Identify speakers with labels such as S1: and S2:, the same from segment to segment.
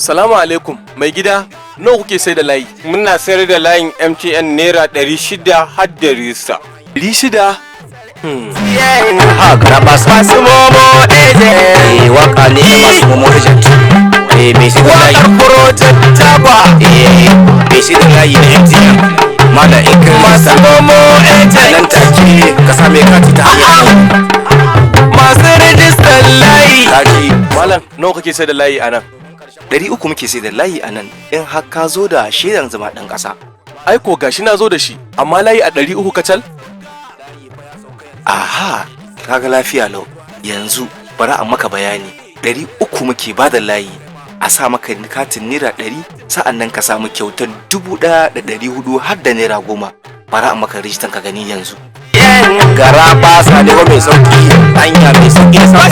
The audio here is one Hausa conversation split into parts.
S1: Salamu alaikum, mai gida, nawa kuke sai da layi?
S2: Muna sayar da layin MTN naira 600 har da risa.
S1: 600?
S3: Ha garaba masu momo agent. Waka ne masu momo agent. Mai sai da layi.
S1: Wakar project taba.
S3: Mai sai da layi na MTN. Mala ikin
S1: Masu momo agent.
S3: nan take ka same kati ta hanyar
S1: Masu rijistar layi.
S3: kaji.
S1: Malam, nawa kake sai da layi a nan?
S3: 300 muke sai da layi a nan in har ka zo da shaidan zama ɗan ƙasa.
S1: Aiko gashi na zo da shi, amma layi a 300 kacal?
S3: Aha, kaga lafiya lau. Yanzu bari a maka bayani. 300 muke ba da layi. A sa maka katin naira 100 sa'an nan ka samu kyautar 1,400 har da naira 10. Bari a maka rijistan ka gani yanzu. Gara ba sa ne mai sauki, hanya mai sauki sa.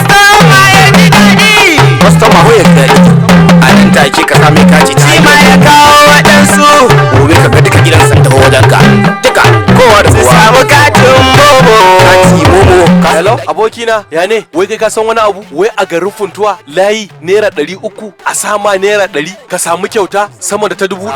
S3: Kwastoma ho ya daɗi. A nan take ka same kaci ta
S1: Shi ma ya kawo waɗansu.
S3: gobe ka ga duka gidan sun taho wajen ka. Duka kowa da
S1: Su
S3: kowa.
S1: samu katin momo.
S3: Kati momo.
S1: Hello, abokina, ya ne? Wai kai ka san wani abu? Wai a garin Funtuwa layi naira 300 a sama naira 100 ka samu kyauta sama da ta 1,000.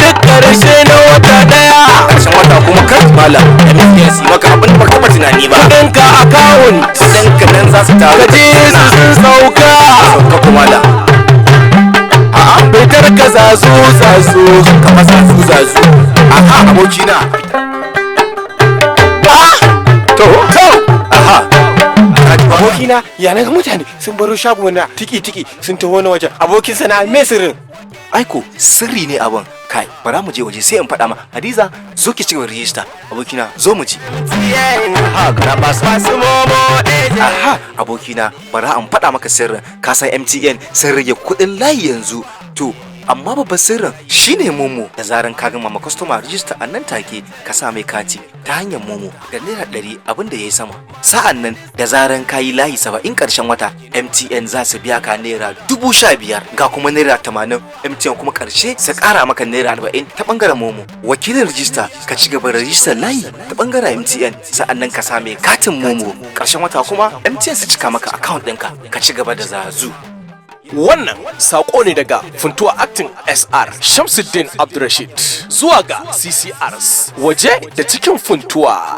S1: Duk ƙarshe na wata ɗaya.
S3: Ƙarshen wata kuma kai malam MFS maka abin baka taɓa tunani ba.
S1: Kuɗinka akawun.
S3: Kuɗinka nan za su taru.
S1: Ka ji su sun sauka.
S3: Sauka kuma da. A'a
S1: Fitar ka zazu
S3: ka masa zazu. Aha abokina. To. Aha.
S2: Abokina ya naga mutane sun baro shago na tiki sun taho na wajen abokin sana me sirrin.
S3: Aiko sirri ne abin. Kai bara mu je waje sai in faɗa ma. Hadiza zo ki cigaba rijista. Abokina zo mu ci. Aha gara ba
S1: masu momo ɗaya.
S3: Aha abokina bara an faɗa maka sirrin. Ka san MTN sun rage kuɗin layi yanzu. To amma babban sirrin shine momo. Da zaran ka gama ma customer register a nan take ka sa mai kati ta hanyar momo da naira 100 abin da yayi sama. Sa'an nan da zaran ka yi layi 70 karshen wata MTN za su biya ka naira 15,000 ga kuma naira 80 MTN kuma karshe su kara maka naira 40 ta bangaren momo. Wakilin register ka ci gaba da register layi ta bangaren MTN sa'an nan ka sa mai katin momo karshen wata kuma MTN su cika maka account ɗinka ka ci gaba da zazu.
S1: Wannan saƙo ne daga Funtuwa Acting SR Shamsuddin Abdurrashid zuwa ga CCRs waje da cikin Funtuwa.